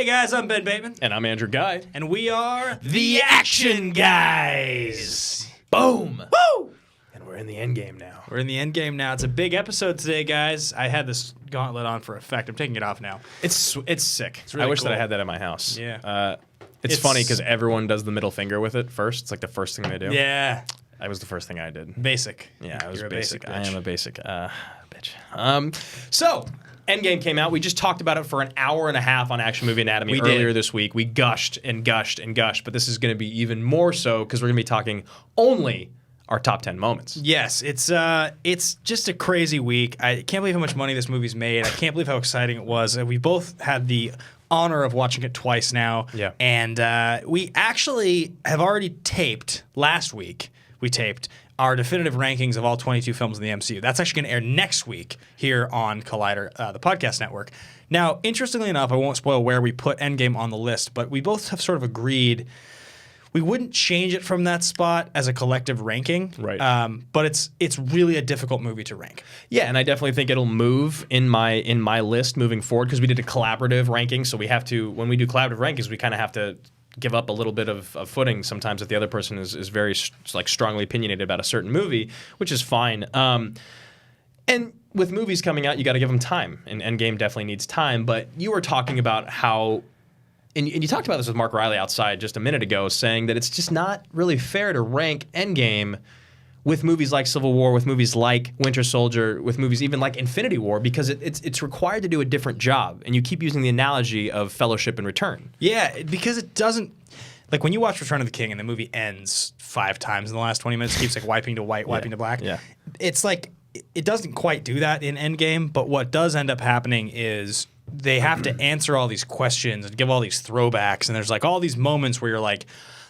Hey guys, I'm Ben Bateman. And I'm Andrew Guy. And we are the Action Guys. Boom! Woo! And we're in the Endgame now. We're in the Endgame now. It's a big episode today, guys. I had this gauntlet on for effect. I'm taking it off now. It's sick. It's really I wish cool. that I had that at my house. Yeah. It's funny because everyone does the middle finger with it first. It's like the first thing they do. Yeah. That was the first thing I did. Basic. Yeah, I was You're a basic. I bitch. am a basic bitch. So, Endgame came out. We just talked about it for an hour and a half on Action Movie Anatomy earlier this week. We gushed and gushed and gushed, but this is going to be even more so because we're going to be talking only our top 10 moments. Yes, it's just a crazy week. I can't believe how much money this movie's made. I can't believe how exciting it was. We both had the honor of watching it twice now. Yeah. And we actually have already taped, last week, we taped our definitive rankings of all 22 films in the MCU. That's actually going to air next week here on Collider, the podcast network. Now, interestingly enough, I won't spoil where we put Endgame on the list, but we both have sort of agreed we wouldn't change it from that spot as a collective ranking. Right. But it's really a difficult movie to rank. Yeah, and I definitely think it'll move in my list moving forward because we did a collaborative ranking, so we have to, when we do collaborative rankings, we kind of have to give up a little bit of footing sometimes if the other person is very strongly opinionated about a certain movie, which is fine. And with movies coming out, you got to give them time, and Endgame definitely needs time. But you were talking about how, and you talked about this with Mark Riley outside just a minute ago, saying that it's just not really fair to rank Endgame with movies like Civil War, with movies like Winter Soldier, with movies even like Infinity War, because it's required to do a different job. And you keep using the analogy of Fellowship and Return. Yeah, because it doesn't. Like when you watch Return of the King and the movie ends 5 times in the last 20 minutes, keeps like wiping to white, wiping to black. Yeah. It's like it doesn't quite do that in Endgame, but what does end up happening is they have to answer all these questions and give all these throwbacks, and there's like all these moments where you're like,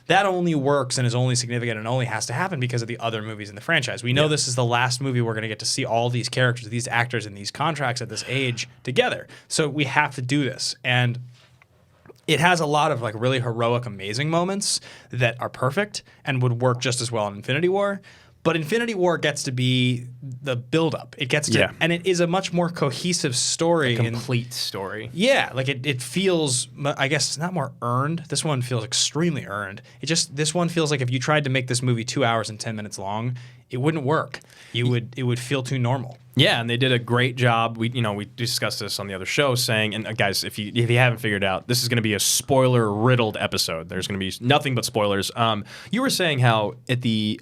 that only works and is only significant and only has to happen because of the other movies in the franchise. We know this is the last movie we're going to get to see all these characters, these actors, and these contracts at this age together. So we have to do this. And it has a lot of like really heroic, amazing moments that are perfect and would work just as well in Infinity War. But Infinity War gets to be the build-up. It gets to, and it is a much more cohesive story. A complete story. Yeah, like it feels, I guess, not more earned. This one feels extremely earned. This one feels like if you tried to make this movie 2 hours and 10 minutes long, it wouldn't work. It would feel too normal. Yeah, and they did a great job. We discussed this on the other show, saying, and guys, if you haven't figured out, this is going to be a spoiler-riddled episode. There's going to be nothing but spoilers. You were saying how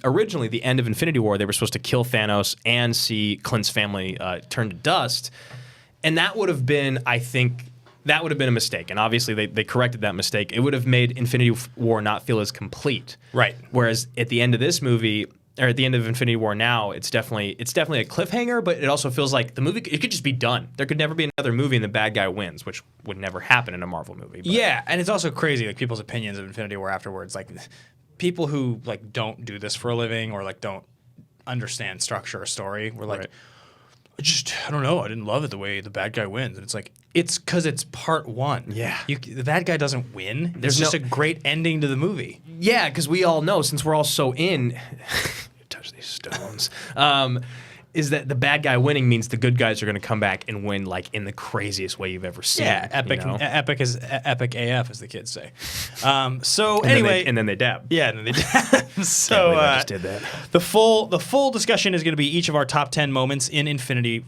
originally the end of Infinity War, they were supposed to kill Thanos and see Clint's family turn to dust, and that would have been, I think, that would have been a mistake. And obviously they corrected that mistake. It would have made Infinity War not feel as complete. Right. Whereas at the end of this movie, or at the end of Infinity War now, it's definitely a cliffhanger, but it also feels like the movie, it could just be done. There could never be another movie and the bad guy wins, which would never happen in a Marvel movie. But. Yeah, and it's also crazy, like people's opinions of Infinity War afterwards. Like people who like don't do this for a living or like don't understand structure or story were like, I don't know, I didn't love it the way the bad guy wins. And it's like, it's because it's part one. Yeah. The bad guy doesn't win. There's just a great ending to the movie. Yeah, because we all know, since we're all so in, touch these stones, is that the bad guy winning means the good guys are going to come back and win like in the craziest way you've ever seen. Yeah, epic, you know? epic AF, as the kids say. Anyway, and then they dab. Yeah, and then they dab. So I just did that. The full discussion is going to be each of our top 10 moments in Infinity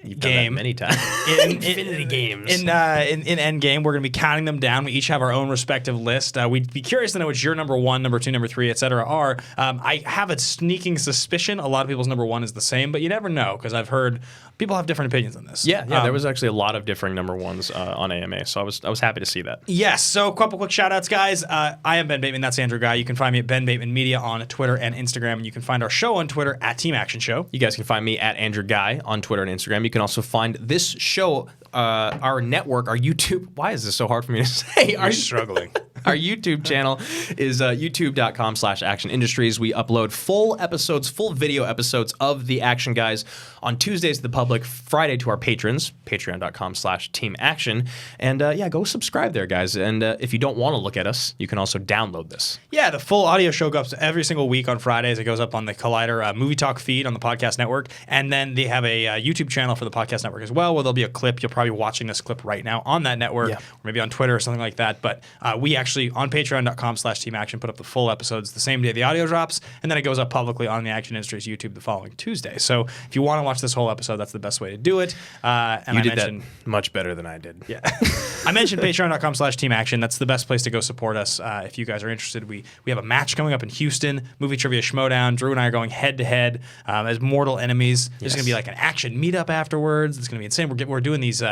You've done that many times. Infinity Games. In Endgame, we're going to be counting them down. We each have our own respective list. We'd be curious to know what your number 1, number 2, number 3, et cetera are. I have a sneaking suspicion a lot of people's number 1 is the same, but you never know because I've heard people have different opinions on this. Yeah, there was actually a lot of differing number 1s on AMA, so I was happy to see that. Yes, so a couple quick shout-outs, guys. I am Ben Bateman. That's Andrew Guy. You can find me at Ben Bateman Media on Twitter and Instagram, and you can find our show on Twitter at Team Action Show. You guys can find me at Andrew Guy on Twitter and Instagram. You can also find this show, our network, our YouTube. Why is this so hard for me to say? Are you struggling? Our YouTube channel is youtube.com/Action Industries. We upload full episodes, full video episodes of the Action Guys on Tuesdays to the public, Friday to our patrons, patreon.com/Team Action. And yeah, go subscribe there, guys. And if you don't want to look at us, you can also download this. Yeah, the full audio show goes up every single week on Fridays. It goes up on the Collider Movie Talk feed on the podcast network. And then they have a YouTube channel for the podcast network as well, where there'll be a clip. You're probably watching this clip right now on that network, or maybe on Twitter or something like that. But we actually, on patreon.com/Team Action, put up the full episodes the same day the audio drops, and then it goes up publicly on the Action Industries YouTube the following Tuesday. So if you want to watch this whole episode, that's the best way to do it. And you did that much better than I did. Yeah. I mentioned patreon.com/Team Action. That's the best place to go support us. If you guys are interested, we have a match coming up in Houston, Movie Trivia Schmodown. Drew and I are going head-to-head as mortal enemies. There's going to be like an action meetup afterwards. It's going to be insane. We're doing these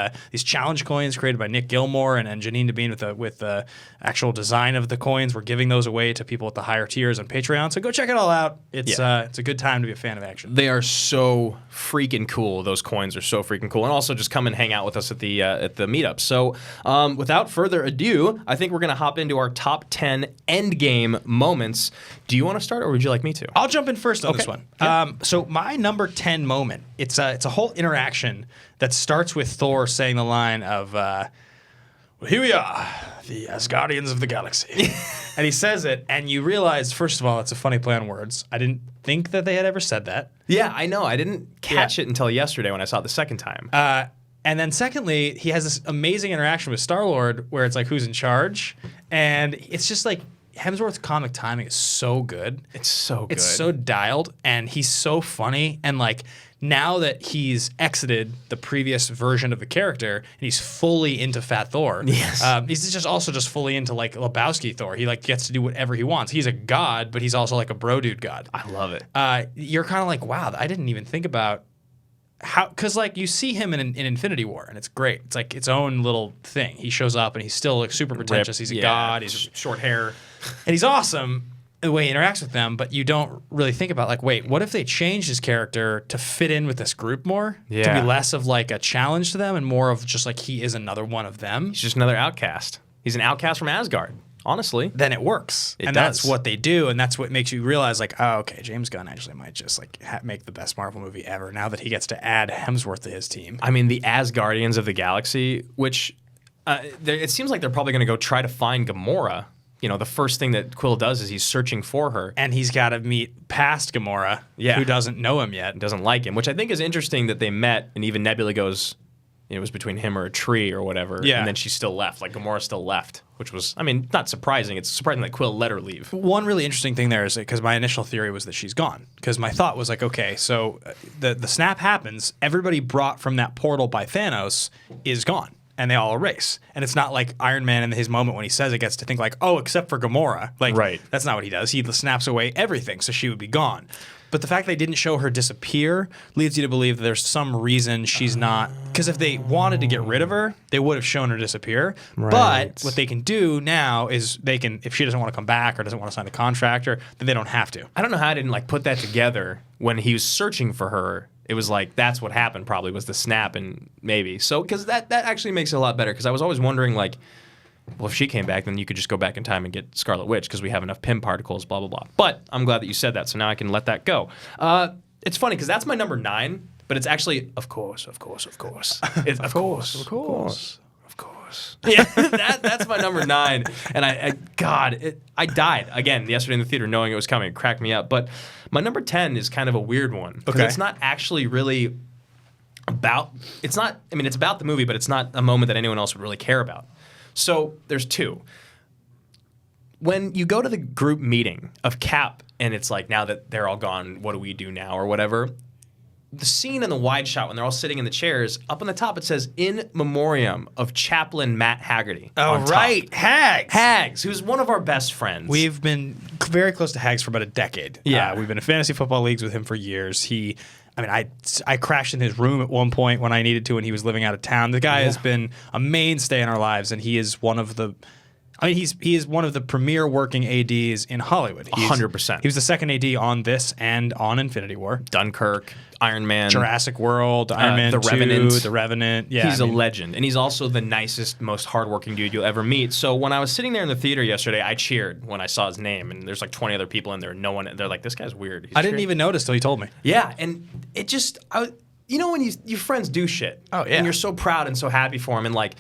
challenge coins created by Nick Gilmore and Janine Devine with the actual design of the coins. We're giving those away to people at the higher tiers on Patreon. So go check it all out. It's a good time to be a fan of Action. They are so freaking cool. Those coins are so freaking cool. And also just come and hang out with us at the meetup. So without further ado, I think we're going to hop into our top 10 Endgame moments. Do you want to start, or would you like me to? I'll jump in first on this one. Yeah. So my number 10 moment, it's a whole interaction that starts with Thor saying the line of, well, here we are, the Asgardians of the galaxy. And he says it, and you realize, first of all, it's a funny play on words. I didn't think that they had ever said that. Yeah, I know. I didn't catch it until yesterday when I saw it the second time. And then secondly, he has this amazing interaction with Star-Lord where it's like, who's in charge? And it's just like, Hemsworth's comic timing is so good. It's so good. It's so dialed, and he's so funny. And like, now that he's exited the previous version of the character and he's fully into Fat Thor, he's just fully into like Lebowski Thor. He like gets to do whatever he wants. He's a god, but he's also like a bro dude god. I love it. You're kind of like, wow, I didn't even think about how, because like you see him in Infinity War and it's great. It's like its own little thing. He shows up and he's still like super pretentious. He's a god. He's short hair, and he's awesome the way he interacts with them, but you don't really think about like, wait, what if they changed his character to fit in with this group more? Yeah. To be less of like a challenge to them and more of just like he is another one of them. He's just another outcast. He's an outcast from Asgard, honestly. Then it works. That's what they do, and that's what makes you realize like, oh, okay, James Gunn actually might just like make the best Marvel movie ever now that he gets to add Hemsworth to his team. I mean, the Asgardians of the Galaxy, which it seems like they're probably going to go try to find Gamora. You know, the first thing that Quill does is he's searching for her. And he's got to meet past Gamora, who doesn't know him yet. Doesn't like him, which I think is interesting that they met, and even Nebula goes, it was between him or a tree or whatever, and then she still left. Like, Gamora still left, which was, I mean, not surprising. It's surprising that Quill let her leave. One really interesting thing there is because my initial theory was that she's gone. Because my thought was like, okay, so the snap happens, everybody brought from that portal by Thanos is gone. And they all erase. And it's not like Iron Man in his moment when he says it gets to think like, oh, except for Gamora. Like, that's not what he does. He snaps away everything, so she would be gone. But the fact they didn't show her disappear leads you to believe that there's some reason she's not. Because if they wanted to get rid of her, they would have shown her disappear. Right. But what they can do now is they can, if she doesn't want to come back or doesn't want to sign the contract, then they don't have to. I don't know how I didn't like put that together when he was searching for her. It was like, that's what happened probably, was the snap, and maybe. So, because that actually makes it a lot better, because I was always wondering, like, well, if she came back, then you could just go back in time and get Scarlet Witch, because we have enough Pym particles, blah, blah, blah. But I'm glad that you said that, so now I can let that go. It's funny, because that's my number 9, but it's actually, of course. It's, of course. Yeah, that's my number 9. And I died again yesterday in the theater knowing it was coming. It cracked me up. But my number 10 is kind of a weird one. Because it's not actually really about, it's about the movie, but it's not a moment that anyone else would really care about. So there's 2. When you go to the group meeting of Cap, and it's like, now that they're all gone, what do we do now or whatever? The scene in the wide shot when they're all sitting in the chairs, up on the top it says, in memoriam of Chaplain Matt Haggerty. Oh, right. Hags, who's one of our best friends. We've been very close to Hags for about a decade. Yeah. We've been in fantasy football leagues with him for years. I crashed in his room at one point when I needed to, and he was living out of town. The guy has been a mainstay in our lives, and he is one of the... I mean, he is one of the premier working ADs in Hollywood. 100%. He was the second AD on this and on Infinity War. Dunkirk, Iron Man, Jurassic World, Iron Man The 2, Revenant. The Revenant. Yeah, He's a legend, and he's also the nicest, most hardworking dude you'll ever meet. So when I was sitting there in the theater yesterday, I cheered when I saw his name, and there's like 20 other people in there. No one, they're like, this guy's weird. I didn't even notice till you told me. Yeah, and it just, you know, when your friends do shit, Oh, yeah. and you're so proud and so happy for him, and like,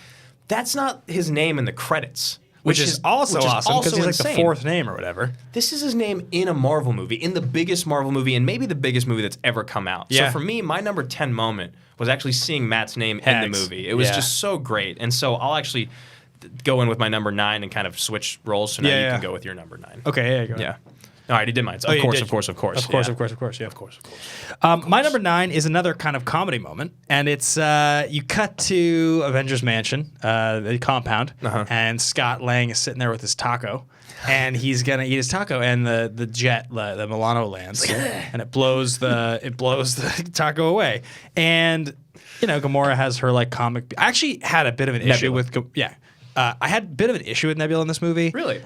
that's not his name in the credits. Which is also awesome because he's like insane. the fourth name or whatever. This is his name in a Marvel movie, in the biggest Marvel movie, and maybe the biggest movie that's ever come out. Yeah. So for me, my number 10 moment was actually seeing Matt's name in Hex. the movie. It was Yeah. just so great. And so I'll actually go in with my number 9 and kind of swch roles. So now you can go with your number 9. Okay, yeah, go ahead. Yeah. No, I already did mine. So Oh, of you course, did. of course, of course. Of course, yeah. of course, of course, yeah. Of course, of course. My number 9 is another kind of comedy moment, and it's you cut to Avengers Mansion, the compound, and Scott Lang is sitting there with his taco, and he's gonna eat his taco, and the jet, the Milano lands, and it blows the taco away, and you know Gamora has her like comic. I actually had a bit of an issue with I had a bit of an issue with Nebula in this movie. Really?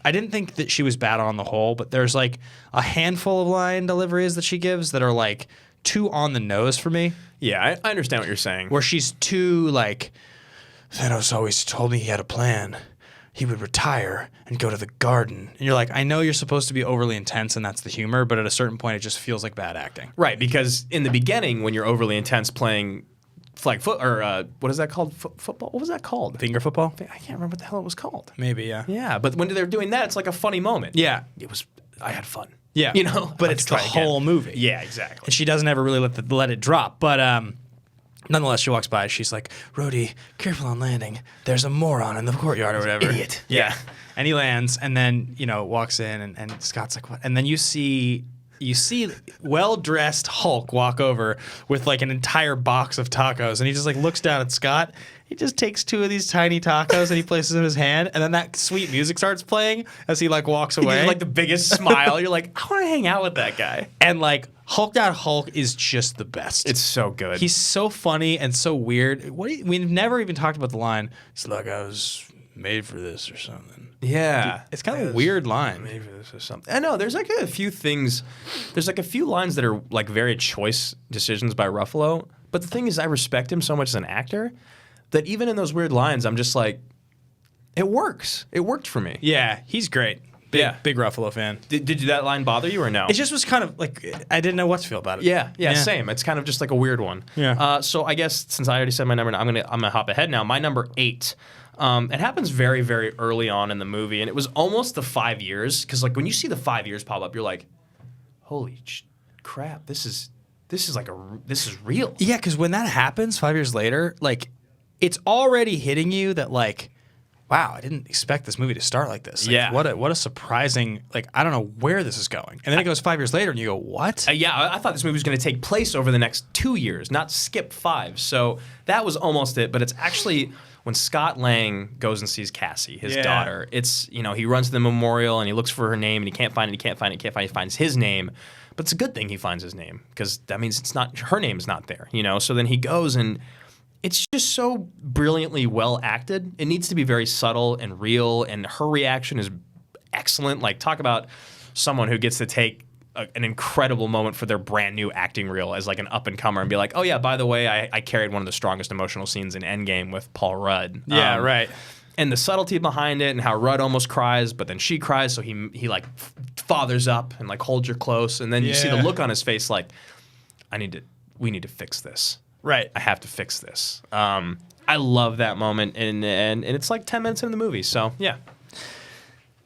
I didn't think that she was bad on the whole, but there's like a handful of line deliveries that she gives that are like too on the nose for me. Yeah, I understand what you're saying. Where she's too like, Thanos always told me he had a plan. He would retire and go to the garden. And you're like, I know you're supposed to be overly intense and that's the humor, but at a certain point it just feels like bad acting. Right, because in the beginning, when you're overly intense playing flag foot, or what is that called? Football? What was that called? Finger football? I can't remember what the hell it was called. Maybe, yeah. Yeah, but when they're doing that, it's like a funny moment. Yeah. I had fun. Yeah. You know? But I it's could the try again. whole movie. Yeah, exactly. And she doesn't ever really let it drop. But nonetheless, she walks by. She's like, Rhodey, careful on landing. There's a moron in the courtyard or whatever. Idiot. Yeah. And he lands and then, walks in and Scott's like, what? And then you see well-dressed Hulk walk over with like an entire box of tacos, and he just like looks down at Scott. He just takes 2 of these tiny tacos and he places them in his hand, and then that sweet music starts playing as he like walks away. He's like the biggest smile. You're like, I want to hang out with that guy. And like Hulk is just the best. It's so good. He's so funny and so weird. We've never even talked about the line. It's like I was made for this or something. Yeah. It's kind of a weird line. Maybe this is something. I know. There's like a few things. There's like a few lines that are like very choice decisions by Ruffalo. But the thing is, I respect him so much as an actor that even in those weird lines, I'm just like, it works. It worked for me. Yeah, he's great. Big Ruffalo fan. Did that line bother you or no? It just was kind of like I didn't know what to feel about it. Yeah, same. It's kind of just like a weird one. Yeah. So I guess since I already said my number, I'm gonna hop ahead now. My number 8. It happens very, very early on in the movie, and it was almost the 5 years. Because like when you see the 5 years pop up, you're like, holy crap! This is real. Yeah, because when that happens 5 years later, like it's already hitting you that like, wow, I didn't expect this movie to start like this. Like, Yeah. What a surprising, like, I don't know where this is going. And then it goes 5 years later and you go, what? Yeah, I thought this movie was going to take place over the next 2 years, not skip 5. So that was almost it. But it's actually when Scott Lang goes and sees Cassie, his daughter. It's, he runs to the memorial and he looks for her name and he can't find it. He finds his name. But it's a good thing he finds his name because that means her name's not there. So then he goes and it's just so brilliantly well acted. It needs to be very subtle and real, and her reaction is excellent. Like, talk about someone who gets to take an incredible moment for their brand new acting reel as like an up and comer and be like, oh yeah, by the way, I carried one of the strongest emotional scenes in Endgame with Paul Rudd. Yeah, right. And the subtlety behind it and how Rudd almost cries, but then she cries, so he like fathers up and like holds her close, and then you see the look on his face like, we need to fix this. Right. I have to fix this. I love that moment, and it's like 10 minutes into the movie, so yeah.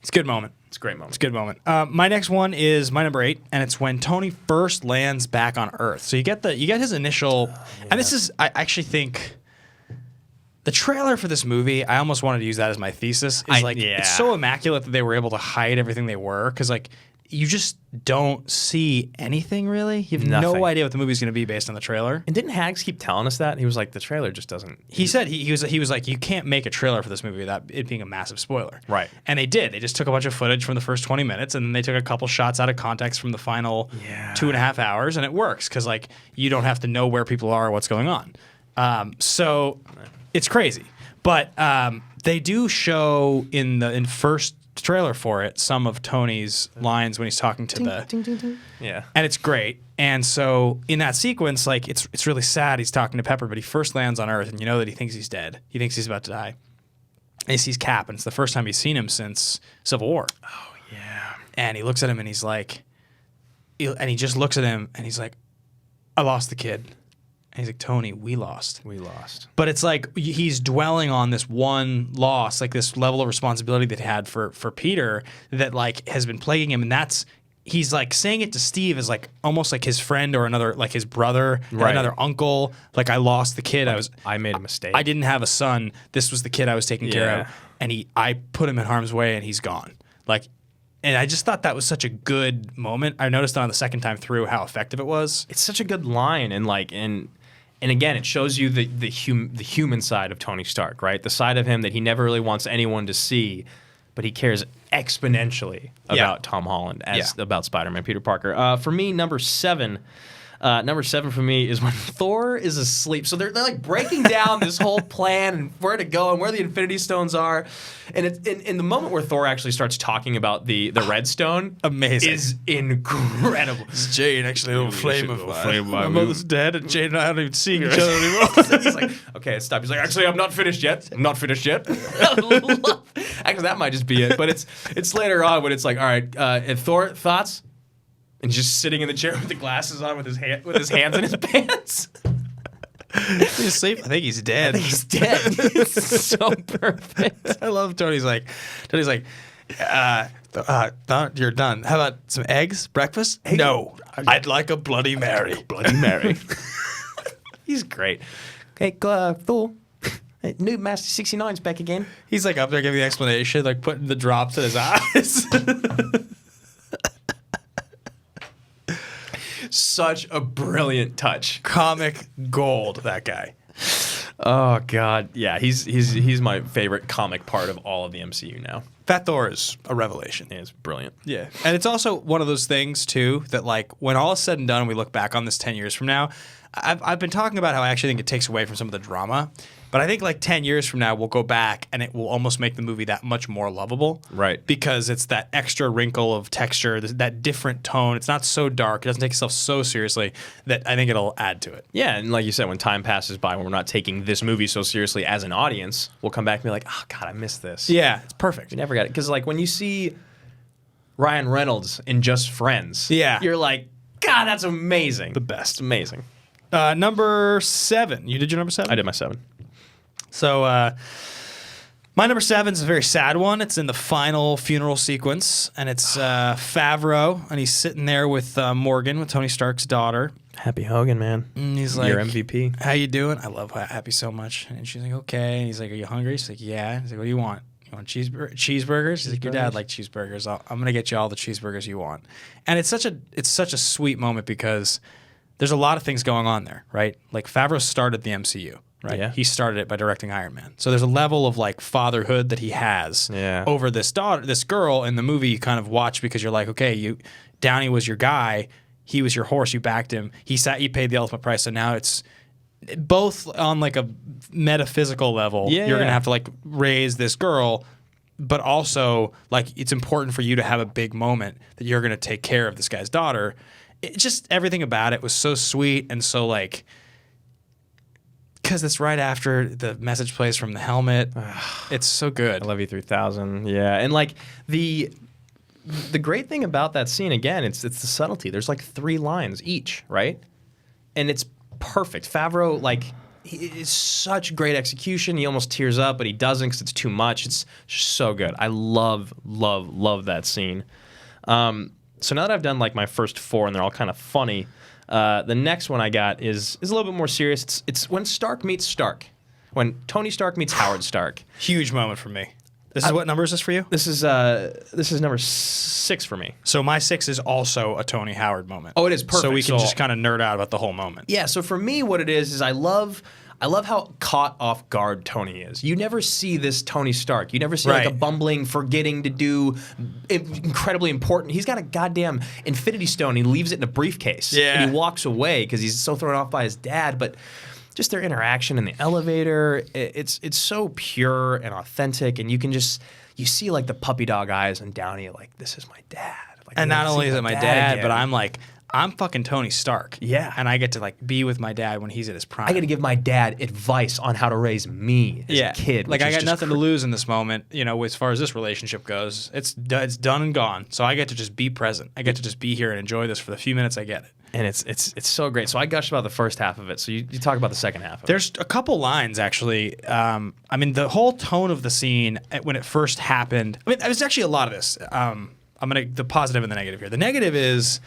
It's a good moment. It's a great moment. It's a good moment. My next one is my number 8, and it's when Tony first lands back on Earth. So you get his initial, and this is, I actually think, the trailer for this movie, I almost wanted to use that as my thesis. It's so immaculate that they were able to hide everything they were, because like you just don't see anything really. You have no idea what the movie's going to be based on the trailer. And didn't Hags keep telling us that? He was like, the trailer just doesn't. He said he was like, you can't make a trailer for this movie without it being a massive spoiler. Right. And they did. They just took a bunch of footage from the first 20 minutes, and then they took a couple shots out of context from the final 2.5 hours, and it works because like you don't have to know where people are or what's going on. So it's crazy. But they do show in the first trailer for it some of Tony's lines when he's talking to Yeah. and it's great. And so in that sequence, like it's really sad. He's talking to Pepper, but he first lands on Earth, and you know that he thinks he's dead. He thinks he's about to die. And he sees Cap, and it's the first time he's seen him since Civil War. Oh, yeah. And he looks at him, and he's like, and he just looks at him, and he's like, I lost the kid. And he's like, Tony, we lost. We lost. But it's like he's dwelling on this one loss, like this level of responsibility that he had for Peter that like has been plaguing him, and that's he's like saying it to Steve as like almost like his friend or another like his brother, or another uncle. Like I lost the kid. I made a mistake. I didn't have a son. This was the kid I was taking care of, and I put him in harm's way, and he's gone. Like. And I just thought that was such a good moment. I noticed on the second time through how effective it was. It's such a good line, and like, and again, it shows you the human side of Tony Stark, right? The side of him that he never really wants anyone to see, but he cares exponentially about Tom Holland as about Spider-Man, Peter Parker. For me, number 7. Number 7 for me is when Thor is asleep. So they're like breaking down this whole plan and where to go and where the Infinity Stones are. And it's in the moment where Thor actually starts talking about the Red Stone. Amazing. Is incredible. It's Jane actually a little flame of mine. My mother's dead, and Jane and I aren't even seeing each other anymore. He's like, okay, stop. He's like, actually, I'm not finished yet. I'm not finished yet. Actually, that might just be it. But it's later on when it's like, all right, and Thor, thoughts? And just sitting in the chair with the glasses on with his hands in his pants. He's asleep. I think he's dead. I think he's dead. It's so perfect. I love Tony's like, you're done. How about some eggs? Breakfast? Hey, no. I'd like a Bloody Mary. Bloody Mary. He's great. Okay, Thor. New Master 69's back again. He's like up there giving the explanation, like putting the drops in his eyes. Such a brilliant touch. Comic gold, that guy. Oh God, yeah, he's my favorite comic part of all of the MCU now. Fat Thor is a revelation. It's brilliant. Yeah, and it's also one of those things too that like when all is said and done, we look back on this 10 years from now. I've been talking about how I actually think it takes away from some of the drama. But I think like 10 years from now, we'll go back and it will almost make the movie that much more lovable. Right. Because it's that extra wrinkle of texture, that different tone. It's not so dark. It doesn't take itself so seriously that I think it'll add to it. Yeah, and like you said, when time passes by, when we're not taking this movie so seriously as an audience, we'll come back and be like, oh, God, I missed this. Yeah, it's perfect. We never got it. Because like when you see Ryan Reynolds in Just Friends, you're like, God, that's amazing. The best. It's amazing. Number 7. You did your number 7? I did my 7. So my number 7 is a very sad one. It's in the final funeral sequence, and it's Favreau, and he's sitting there with Morgan, with Tony Stark's daughter. Happy Hogan, man. And he's like, your MVP. How you doing? I love Happy so much. And she's like, okay. And he's like, are you hungry? She's like, yeah. He's like, what do you want? You want cheeseburgers? He's like, your dad liked cheeseburgers. I'm going to get you all the cheeseburgers you want. And it's such a sweet moment because there's a lot of things going on there, right? Like Favreau started the MCU. Right. Yeah. He started it by directing Iron Man. So there's a level of like fatherhood that he has over this girl in the movie you kind of watch because you're like, okay, Downey was your guy, he was your horse, you backed him, you paid the ultimate price. So now it's both on like a metaphysical level. You're gonna have to like raise this girl, but also like it's important for you to have a big moment that you're gonna take care of this guy's daughter. It just everything about it was so sweet and so like. Because it's right after the message plays from the helmet. It's so good. I love you 3000. Yeah, and like the great thing about that scene again, it's the subtlety. There's like 3 lines each, right? And it's perfect. Favreau, like, it's such great execution. He almost tears up, but he doesn't because it's too much. It's just so good. I love that scene. So now that I've done like my first 4 and they're all kind of funny. The next one I got is a little bit more serious. It's when Stark meets Stark. When Tony Stark meets Howard Stark. Huge moment for me. This is what number is this for you? This is number 6 for me. So my 6 is also a Tony Howard moment. Oh, it is perfect. So we can just kind of nerd out about the whole moment. Yeah, so for me what it is I love how caught off guard Tony is. You never see this Tony Stark. You never see like a bumbling, forgetting to do incredibly important. He's got a goddamn Infinity Stone. He leaves it in a briefcase. Yeah. And he walks away because he's so thrown off by his dad. But just their interaction in the elevator. It's so pure and authentic, and you see like the puppy dog eyes on Downey, like, this is my dad. Like, And not only is it my dad, again. but I'm like, I'm fucking Tony Stark. Yeah. And I get to like be with my dad when he's at his prime. I got to give my dad advice on how to raise me as a kid. Like I got nothing to lose in this moment, you know, as far as this relationship goes. It's done and gone. So I get to just be present. I get to just be here and enjoy this for the few minutes I get it. And it's so great. So I gushed about the first half of it. So you talk about the second half of it. There's a couple lines actually. I mean, the whole tone of the scene when it first happened. I mean, there's actually a lot of this. I'm gonna the positive and the negative here. The negative is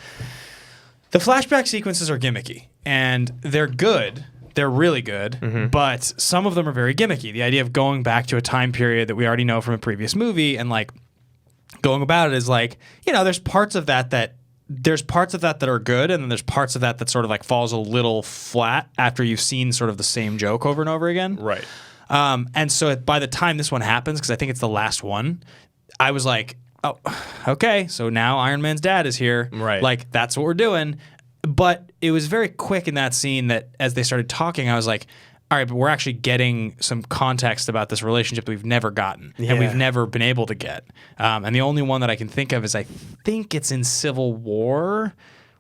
the flashback sequences are gimmicky and they're good. They're really good, but some of them are very gimmicky. The idea of going back to a time period that we already know from a previous movie and like going about it is like, you know, there's parts of that are good, and then there's parts of that sort of like falls a little flat after you've seen sort of the same joke over and over again. Right. And so by the time this one happens, because I think it's the last one, I was like, oh, okay, so now Iron Man's dad is here. Right. Like, that's what we're doing. But it was very quick in that scene that as they started talking, I was like, all right, but we're actually getting some context about this relationship that we've never gotten and we've never been able to get. And the only one that I can think of is I think it's in Civil War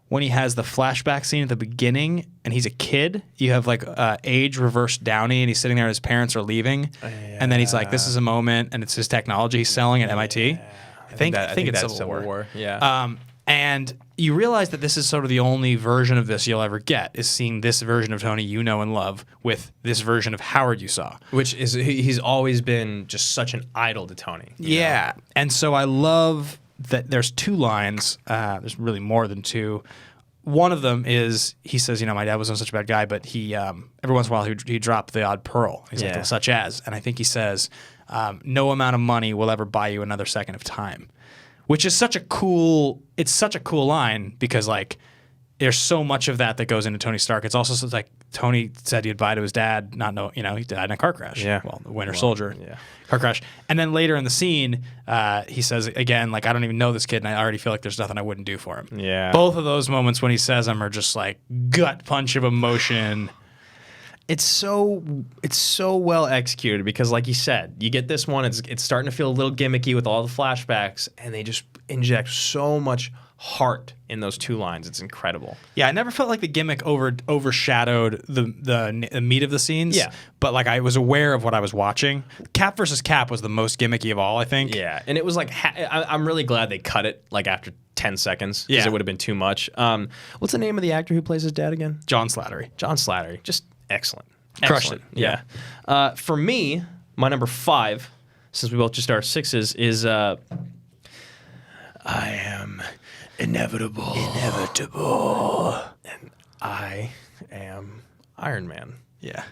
when he has the flashback scene at the beginning and he's a kid. You have like age reversed Downey and he's sitting there and his parents are leaving. And then he's like, this is a moment, and it's his technology he's selling at MIT. I think it's Civil War. Yeah. And you realize that this is sort of the only version of this you'll ever get, is seeing this version of Tony you know and love with this version of Howard you saw. Which is, he's always been just such an idol to Tony. Yeah. Know? And so I love that there's two lines. There's really more than two. One of them is, he says, you know, my dad wasn't such a bad guy, but he, every once in a while, he dropped the odd pearl. He's like, such as. And I think he says, no amount of money will ever buy you another second of time. Which is such a cool line because like there's so much of that goes into Tony Stark. It's also like Tony said goodbye to his dad, he died in a car crash. Yeah. Well, the Winter Soldier car crash. And then later in the scene, he says again, like, I don't even know this kid and I already feel like there's nothing I wouldn't do for him. Yeah. Both of those moments when he says them are just like gut punch of emotion. It's so well executed because, like you said, you get this one. It's starting to feel a little gimmicky with all the flashbacks, and they just inject so much heart in those two lines. It's incredible. Yeah, I never felt like the gimmick overshadowed the meat of the scenes. Yeah, but like I was aware of what I was watching. Cap versus Cap was the most gimmicky of all, I think. Yeah, and it was like I'm really glad they cut it like after 10 seconds because it would have been too much. What's the name of the actor who plays his dad again? John Slattery. John Slattery, just excellent. Crushed it. Yeah. For me, my number 5, since we both just started 6s, is I am inevitable. Inevitable. And I am Iron Man. Yeah.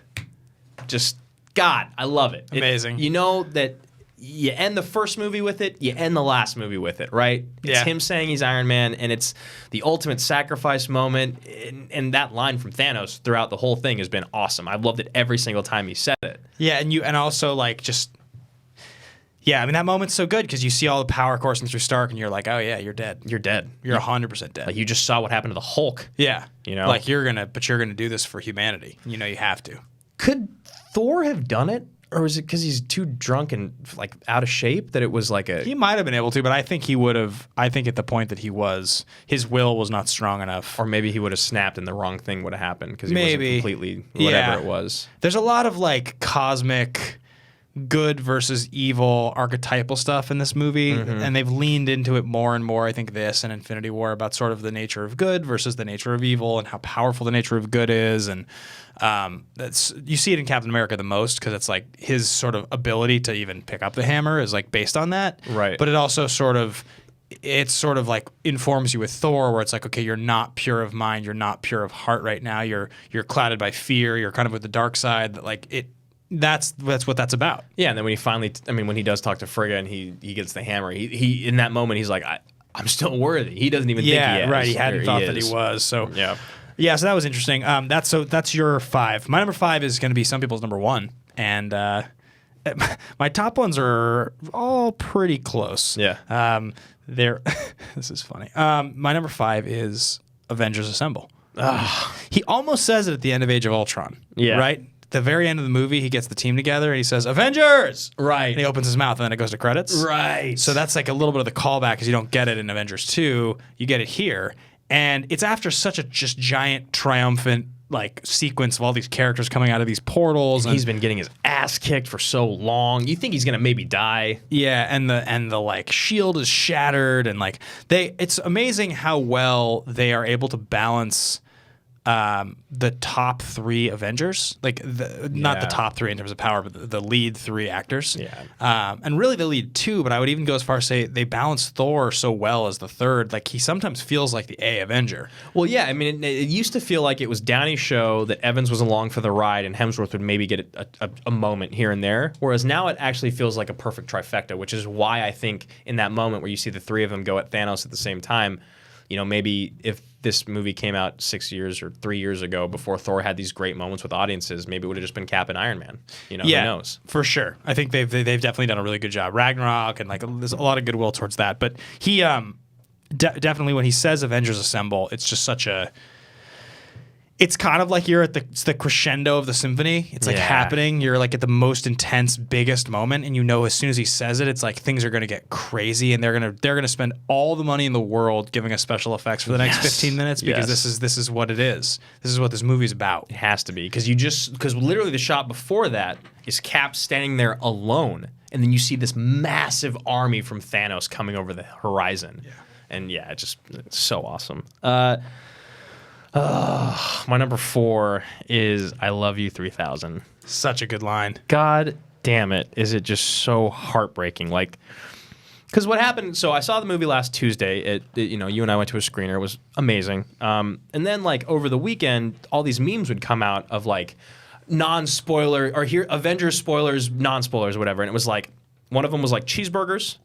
Just, God, I love it. Amazing. You know that you end the first movie with it, you end the last movie with it, right? It's him saying he's Iron Man, and it's the ultimate sacrifice moment. And that line from Thanos throughout the whole thing has been awesome. I've loved it every single time he said it. Yeah, and also like just, I mean that moment's so good because you see all the power coursing through Stark, and you're like, oh yeah, you're dead. You're dead. You're 100% dead. Like you just saw what happened to the Hulk. Yeah, you know, like you're gonna do this for humanity. You know, you have to. Could Thor have done it? Or was it because he's too drunk and like out of shape that it was like a... He might have been able to, but I think he would have... I think at the point that he was, his will was not strong enough. Or maybe he would have snapped and the wrong thing would have happened because he wasn't completely whatever it was. There's a lot of like cosmic good versus evil archetypal stuff in this movie, and they've leaned into it more and more. I think this and Infinity War about sort of the nature of good versus the nature of evil and how powerful the nature of good is, and that's you see it in Captain America the most because it's like his sort of ability to even pick up the hammer is like based on that, right? But it also sort of like informs you with Thor, where it's like, okay, you're not pure of mind, you're not pure of heart right now, you're clouded by fear, you're kind of with the dark side, that like it. That's what that's about. Yeah, and then when he finally, when he does talk to Frigga and he gets the hammer, he in that moment he's like, I'm still worthy. He doesn't even think he is. Right. He hadn't thought that he was. So yeah. So that was interesting. That's your 5. My number 5 is going to be some people's number 1, and my top ones are all pretty close. Yeah. This is funny. My number 5 is Avengers Assemble. He almost says it at the end of Age of Ultron. Yeah. Right? The very end of the movie, he gets the team together and he says, Avengers! Right. And he opens his mouth and then it goes to credits. Right. So that's like a little bit of the callback because you don't get it in Avengers 2. You get it here. And it's after such a just giant, triumphant like sequence of all these characters coming out of these portals. And he's been getting his ass kicked for so long. You think he's going to maybe die. Yeah, and the like shield is shattered and like it's amazing how well they are able to balance the top 3 Avengers, like not the top 3 in terms of power, but the lead 3 actors. Yeah. And really the lead 2, but I would even go as far as say they balance Thor so well as the third. Like he sometimes feels like the A Avenger. Well, yeah. I mean, it used to feel like it was Downey's show that Evans was along for the ride and Hemsworth would maybe get a moment here and there. Whereas now it actually feels like a perfect trifecta, which is why I think in that moment where you see the 3 of them go at Thanos at the same time, you know, maybe if this movie came out 6 years or 3 years ago before Thor had these great moments with audiences, maybe it would have just been Cap and Iron Man. You know, yeah, who knows? For sure. I think they've definitely done a really good job. Ragnarok and like there's a lot of goodwill towards that. But he definitely when he says Avengers Assemble, it's just such a. It's kind of like you're at the crescendo of the symphony. It's like happening. You're like at the most intense, biggest moment, and you know as soon as he says it, it's like things are going to get crazy, and they're gonna spend all the money in the world giving us special effects for the next 15 minutes because this is what it is. This is what this movie's about. It has to be because literally the shot before that is Cap standing there alone, and then you see this massive army from Thanos coming over the horizon, and it's so awesome. My number 4 is I Love You 3000. Such a good line. God damn it. Is it just so heartbreaking? Like, because what happened, so I saw the movie last Tuesday. You and I went to a screener. It was amazing. And then, like, over the weekend, all these memes would come out of, like, non-spoiler, or here, Avengers spoilers, non-spoilers, whatever. And it was like, one of them was, like, cheeseburgers.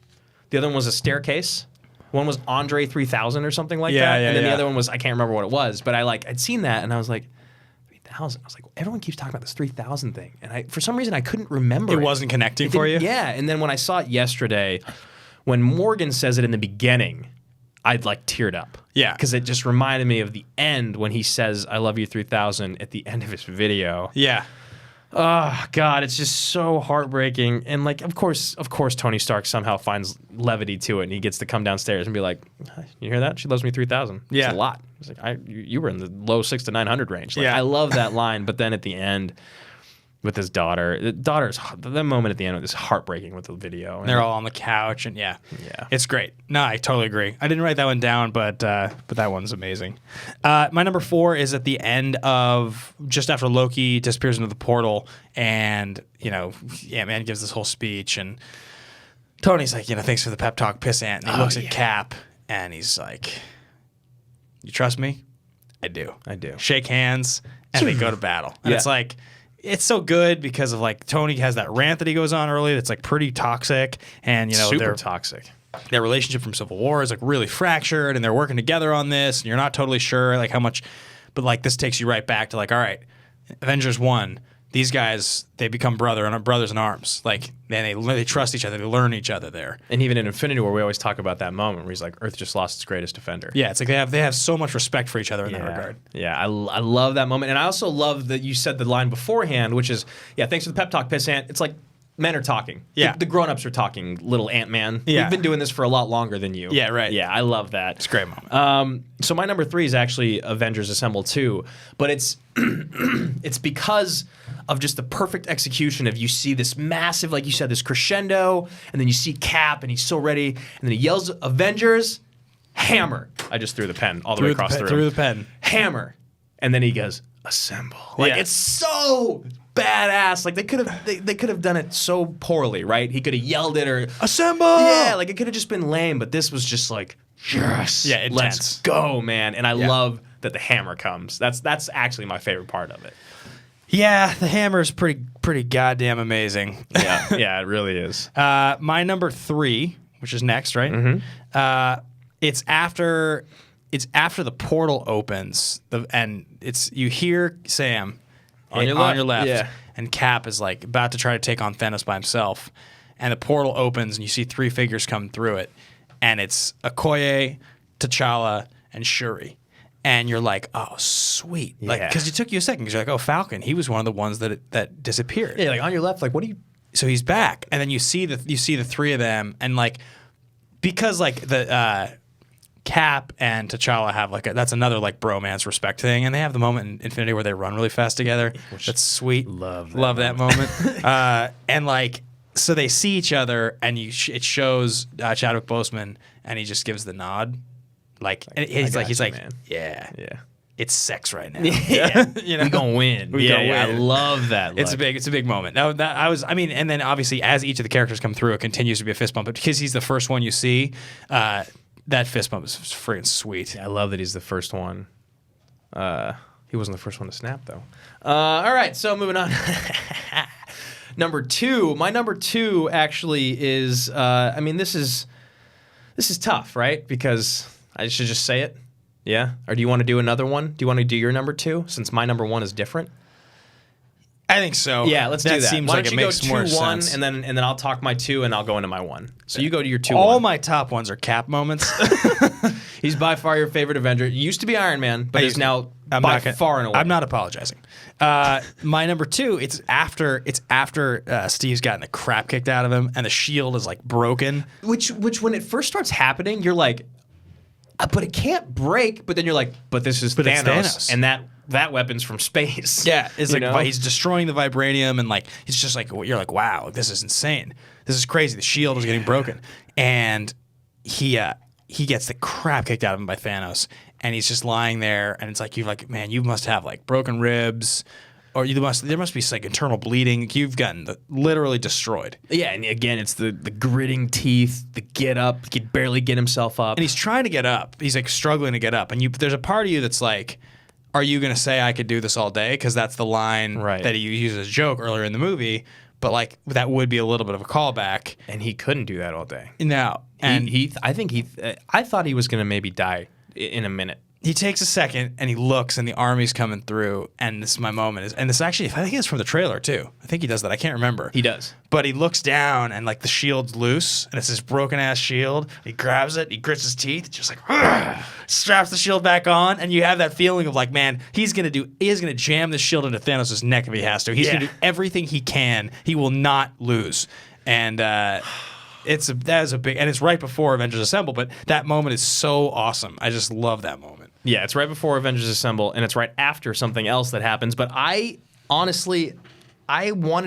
The other one was a staircase. One was Andre 3000 or something like that. And then the other one was, I can't remember what it was, but I'd seen that and I was like, 3000. I was like, everyone keeps talking about this 3000 thing. And for some reason, I couldn't remember it. It wasn't connecting for you? Yeah. And then when I saw it yesterday, when Morgan says it in the beginning, I'd like teared up. Yeah. Because it just reminded me of the end when he says, I love you 3000 at the end of his video. Yeah. Oh God, it's just so heartbreaking. And like, of course, Tony Stark somehow finds levity to it, and he gets to come downstairs and be like, "You hear that? She loves me 3000." Yeah, it's a lot. It's like you were in the low 600 to 900 range. Like, yeah, I love that line. But then at the end, with his daughter, that moment at the end is heartbreaking with the video. And they're all on the couch, and it's great. No, I totally agree. I didn't write that one down, but that one's amazing. My number 4 is at the end of just after Loki disappears into the portal, and man gives this whole speech, and Tony's like, thanks for the pep talk, pissant. And he looks at Cap, and he's like, "You trust me?" I do. Shake hands, and they go to battle, and it's like. It's so good because of like Tony has that rant that he goes on early that's like pretty toxic, and super toxic. Their relationship from Civil War is like really fractured, and they're working together on this, and you're not totally sure like how much, but like this takes you right back to like, all right, Avengers 1, these guys, they become brothers in arms, like they trust each other, they learn each other there. And even in Infinity War, we always talk about that moment where he's like, Earth just lost its greatest defender. Yeah, it's like they have so much respect for each other in that regard. Yeah, I love that moment. And I also love that you said the line beforehand, which is, thanks for the pep talk, pissant. It's like men are talking. Yeah. The grown-ups are talking, little Ant-Man. Yeah. We've been doing this for a lot longer than you. Yeah, right. Yeah, I love that. It's a great moment. So my number 3 is actually Avengers Assemble 2, but it's it's because of just the perfect execution of you see this massive, like you said, this crescendo, and then you see Cap, and he's so ready, and then he yells, Avengers, hammer. I just threw the pen all the way across the room. Threw the pen. Hammer. And then he goes, assemble. Like, it's so badass. Like, they could have done it so poorly, right? He could have yelled it or assemble. Yeah, like it could have just been lame, but this was just like, yes. Yeah, intense. Let's go, man. And I love that the hammer comes. That's actually my favorite part of it. Yeah, the hammer is pretty goddamn amazing. Yeah, it really is. My number 3, which is next, right? Mm-hmm. It's after the portal opens, and you hear Sam on your left, and Cap is like about to try to take on Thanos by himself, and the portal opens, and you see 3 figures come through it, and it's Okoye, T'Challa, and Shuri. and you're like, oh, sweet. Like, because it took you a second, because you're like, oh, Falcon, he was one of the ones that disappeared. Yeah, like on your left, like, what do you... So he's back, and then you see the three of them, and like, because like the Cap and T'Challa have like that's another like bromance respect thing, and they have the moment in Infinity where they run really fast together. That's sweet. Love that moment. And like, so they see each other, and it shows Chadwick Boseman, and he just gives the nod, like, and he's like, man. Yeah. It's sex right now. Yeah. You know? We gonna win. We gonna win. I love that. It's a big moment. And then obviously as each of the characters come through, it continues to be a fist bump. But because he's the first one you see, that fist bump is freaking sweet. Yeah, I love that he's the first one. He wasn't the first one to snap though. All right, so moving on. Number 2. My number 2 actually is. This is tough, right? Because I should just say it. Yeah? Or do you want to do another one? Do you want to do your number 2 since my number 1 is different? I think so. Yeah, let's do that. Seems Why like don't it you makes go 2, more 1, sense. and then I'll talk my 2 and I'll go into my 1. So you go to your 2. All my top ones are Cap moments. He's by far your favorite Avenger. He used to be Iron Man, but he's now by far and away. I'm not apologizing. My number 2, it's after Steve's gotten the crap kicked out of him and the shield is like broken. Which when it first starts happening, you're like, but it can't break. But then you're like, but this is Thanos, and that weapon's from space. Yeah, it's like he's destroying the vibranium, and like it's just like you're like, wow, this is insane. This is crazy. The shield is getting broken, and he gets the crap kicked out of him by Thanos, and he's just lying there, and it's like you're like, man, you must have like broken ribs. Or there must be like internal bleeding. You've gotten literally destroyed. Yeah, and again, it's the gritting teeth, the get up. He can barely get himself up. And he's trying to get up. He's like struggling to get up. And there's a part of you that's like, are you going to say I could do this all day? Because that's the line that he used as a joke earlier in the movie. But like that would be a little bit of a callback. And he couldn't do that all day. No. And I thought he was going to maybe die in a minute. He takes a second and he looks, and the army's coming through, and this is my moment. And this actually, I think it's from the trailer too. I think he does that. I can't remember. He does. But he looks down, and like the shield's loose, and it's this broken ass shield. He grabs it, he grits his teeth, just like straps the shield back on, and you have that feeling of like, man, he's gonna jam this shield into Thanos' neck if he has to. He's gonna do everything he can. He will not lose. And that is a big, and it's right before Avengers Assemble, but that moment is so awesome. I just love that moment. Yeah, it's right before Avengers Assemble, and it's right after something else that happens. But I wanted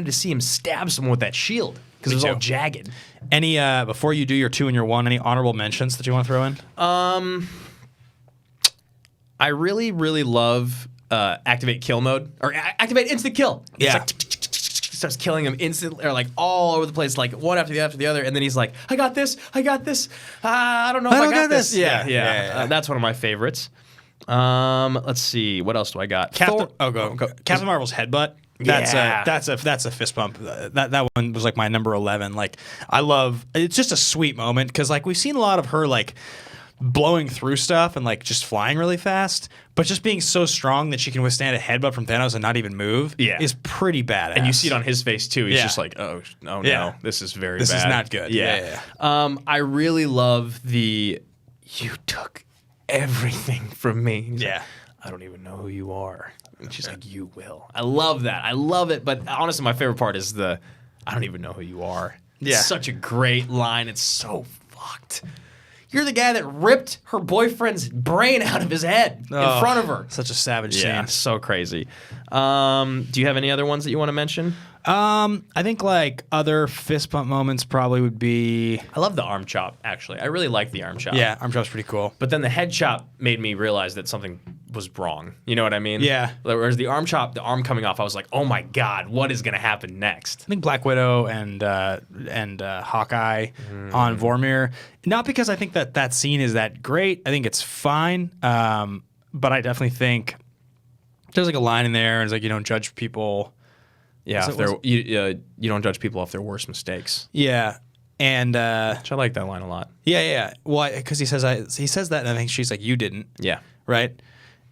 to see him stab someone with that shield because it was all jagged. Any before you do your 2 and your 1, any honorable mentions that you want to throw in? I really, really love activate kill mode or activate instant kill. Yeah. Starts killing him instantly, or like all over the place, like one after the other, and then he's like, I got this. I don't know if I got this. Yeah. That's one of my favorites. Let's see, what else do I got? Captain Marvel's headbutt. That's a fist bump. That one was like my number 11. Like it's just a sweet moment because like we've seen a lot of her like blowing through stuff and like just flying really fast, but just being so strong that she can withstand a headbutt from Thanos and not even move is pretty badass. And you see it on his face too. He's just like, oh no, this is very bad. This is not good. Yeah. I really love you took everything from me. He's like, I don't even know who you are. And she's like, you will. I love that. I love it. But honestly, my favorite part is I don't even know who you are. It's such a great line. It's so fucked. You're the guy that ripped her boyfriend's brain out of his head in front of her. Such a savage scene. Yeah, so crazy. Do you have any other ones that you want to mention? I think like other fist bump moments probably would be. I love the arm chop. Actually, I really like the arm chop. Yeah, arm chop's pretty cool. But then the head chop made me realize that something was wrong. You know what I mean? Yeah. Whereas the arm chop, the arm coming off, I was like, oh my god, what is gonna happen next? I think Black Widow and Hawkeye on Vormir. Not because I think that scene is that great. I think it's fine. But I definitely think there's like a line in there. It's like you don't judge people. Yeah, you don't judge people off their worst mistakes. Yeah, and which I like that line a lot. Yeah. Well, because he says that, and I think she's like, "You didn't." Yeah. Right.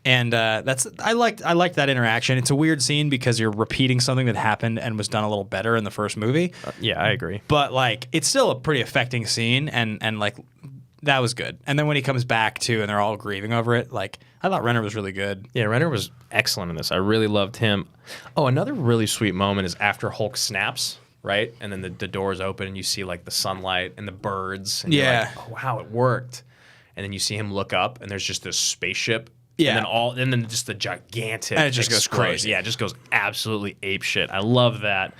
And I liked that interaction. It's a weird scene because you're repeating something that happened and was done a little better in the first movie. Yeah, I agree. But like, it's still a pretty affecting scene, and like, that was good. And then when he comes back too, and they're all grieving over it, like I thought Renner was really good. Yeah, Renner was excellent in this. I really loved him. Oh, another really sweet moment is after Hulk snaps, right? And then the doors open and you see like the sunlight and the birds. And you're like, oh wow, it worked. And then you see him look up and there's just this spaceship. Yeah. And then just the gigantic. And it just goes crazy. Yeah, it just goes absolutely ape shit. I love that.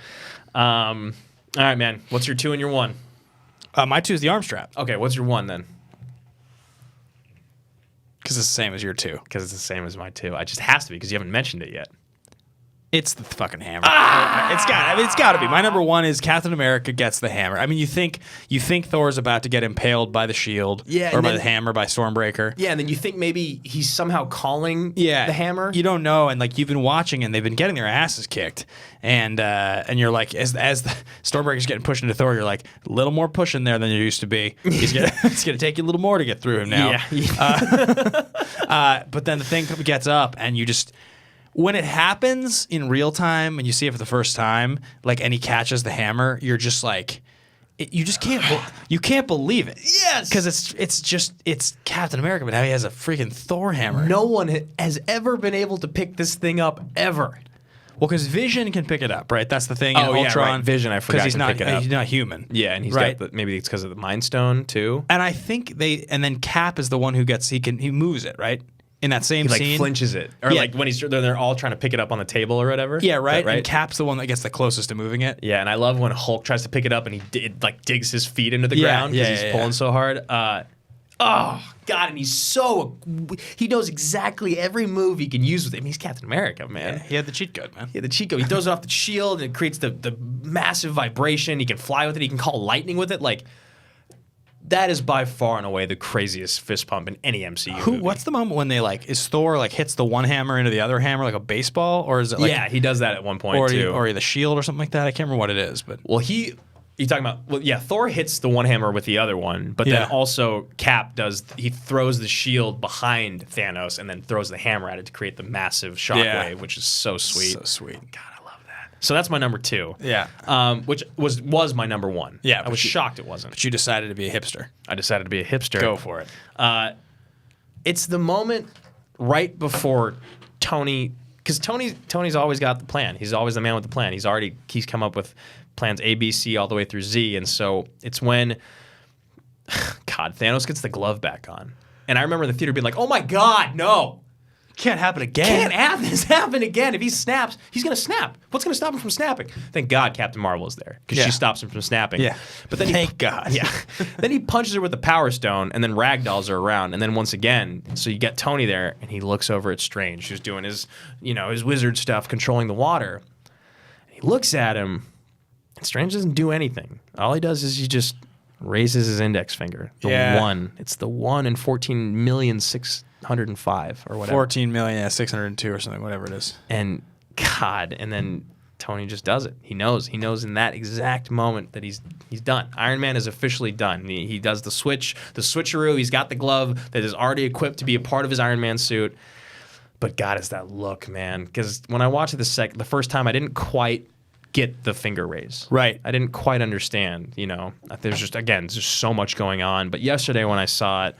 All right, man. What's your 2 and your 1? My 2 is the arm strap. Okay, what's your 1 then? Because it's the same as your 2. Because it's the same as my 2. It just has to be because you haven't mentioned it yet. It's the fucking hammer. It's got to be. My number 1 is Captain America gets the hammer. I mean, you think Thor's about to get impaled by the shield, or by the hammer by Stormbreaker. Yeah, and then you think maybe he's somehow calling the hammer. You don't know, and like you've been watching, and they've been getting their asses kicked, and you're like, as the Stormbreaker's getting pushed into Thor, you're like, a little more pushing there than there used to be. It's gonna take you a little more to get through him now. But then the thing gets up, and you just. When it happens in real time and you see it for the first time, like, and he catches the hammer, you're just like, you just can't believe it. Yes, because it's Captain America, but now he has a freaking Thor hammer. No one has ever been able to pick this thing up ever. Well, because Vision can pick it up, right? That's the thing. Oh, in yeah, Ultron, right. Vision, I forgot, he's not human. Yeah, and he's right? got maybe it's because of the Mind Stone too. And I think and then Cap is the one who he moves it, right? In that same he scene, flinches it, or like when they're all trying to pick it up on the table or whatever. Yeah, right. Right. And Cap's the one that gets the closest to moving it. Yeah, and I love when Hulk tries to pick it up and it like digs his feet into the ground because he's pulling so hard. Oh God, and he knows exactly every move he can use with him. He's Captain America, man. Yeah, he had the cheat code, man. He had the cheat code. He throws it off the shield and it creates the massive vibration. He can fly with it. He can call lightning with it. Like. That is by far and away the craziest fist pump in any MCU movie. What's the moment when is Thor hits the one hammer into the other hammer like a baseball, or is it like he does that at one point too, or the shield or something like that? I can't remember what it is, but you're talking about Thor hits the one hammer with the other one, but then also Cap he throws the shield behind Thanos and then throws the hammer at it to create the massive shockwave, which is so sweet. So sweet. God, I love that. So that's my number 2. Yeah. Which was my number 1. Yeah, I was shocked it wasn't. But you decided to be a hipster. I decided to be a hipster. Go for it. It's the moment right before Tony, because Tony's always got the plan. He's always the man with the plan. He's come up with plans A, B, C all the way through Z, and so it's when Thanos gets the glove back on, and I remember in the theater being like, "Oh my God, no! Can't happen again. Can't have this happen again. If he snaps, he's gonna snap. What's gonna stop him from snapping?" Thank God Captain Marvel is there because she stops him from snapping. Yeah, but then thank God. Yeah, then he punches her with the Power Stone, and then ragdolls her around, and then once again, so you get Tony there, and he looks over at Strange, who's doing his wizard stuff, controlling the water. And he looks at him, and Strange doesn't do anything. All he does is he just raises his index finger. The 1. It's the 1 in 14,605 or whatever. 14,602 or something, whatever it is. And and then Tony just does it. He knows in that exact moment that he's done. Iron Man is officially done. He does the switcheroo. He's got the glove that is already equipped to be a part of his Iron Man suit. But God, it's that look, man. Because when I watched it the first time, I didn't quite get the finger raise. Right. I didn't quite understand, There's just so much going on. But yesterday when I saw it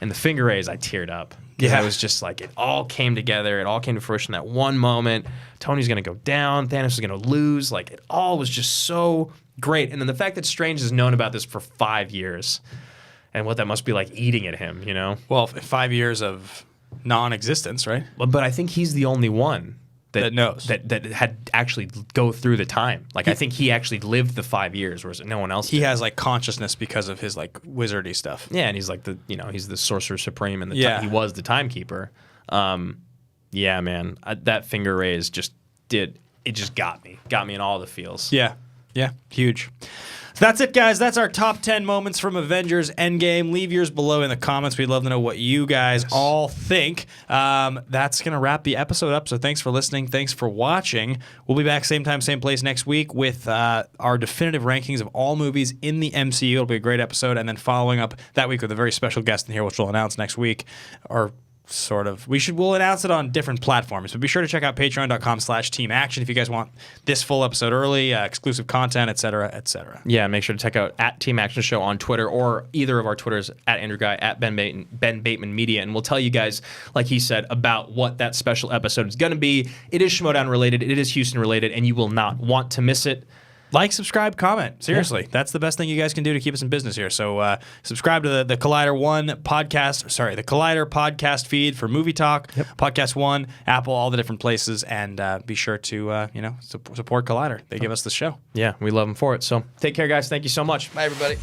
and the finger raise, I teared up. Yeah. I was just like, it all came together. It all came to fruition that one moment. Tony's going to go down. Thanos is going to lose. Like, it all was just so great. And then the fact that Strange has known about this for 5 years and what that must be like eating at him, Well, 5 years of non-existence, right? But I think he's the only one that knows that had actually go through the time. Like, I think he actually lived the 5 years, whereas no one else did. He has like consciousness because of his like wizardy stuff. Yeah, and he's like he's the sorcerer supreme, and he was the timekeeper. Yeah, man, that finger raise just got me in all the feels. Yeah, huge. So that's it, guys. That's our top 10 moments from Avengers Endgame. Leave yours below in the comments. We'd love to know what you guys all think. That's going to wrap the episode up. So thanks for listening. Thanks for watching. We'll be back same time, same place next week with our definitive rankings of all movies in the MCU. It'll be a great episode. And then following up that week with a very special guest in here, which we'll announce next week. Or we'll announce it on different platforms, but be sure to check out patreon.com/team action if you guys want this full episode early, exclusive content, etc., etc. Yeah, make sure to check out at Team Action Show on Twitter or either of our Twitters at Andrew Guy, at Ben Bateman Media, and we'll tell you guys, like he said, about what that special episode is going to be. It is Schmodown related, it is Houston related, and you will not want to miss it. Like, subscribe, comment. Seriously, that's the best thing you guys can do to keep us in business here. So subscribe to the Collider the Collider podcast feed for Movie Talk, Podcast One, Apple, all the different places, and be sure to support Collider. They give us the show. Yeah, we love them for it. So take care, guys. Thank you so much. Bye, everybody.